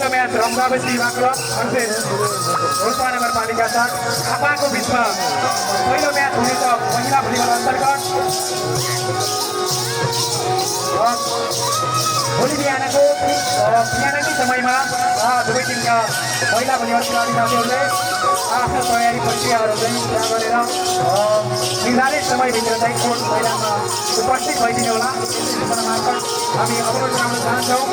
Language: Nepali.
पहिलो म्याच रङ्गाबेसी युवा क्लब भर्सेस रोल्पा नगरपालिका 7 खापाको बिचमा पहिलो म्याच हुनेछ महिला भलिबल अन्तर्गत। भोलि बिहानको बिहानकै समयमा दुवै टिमका महिला भलिबल खेलाडी साथीहरूले आफ्नो तयारी प्रक्रियाहरू चाहिँ पुरा गरेर निर्धारित समयभित्र चाहिँ कोर्ट मैदानमा उपस्थित भइदिनु होला। सूचना मार्फत हामी अवगत गराउन चाहन्छौँ।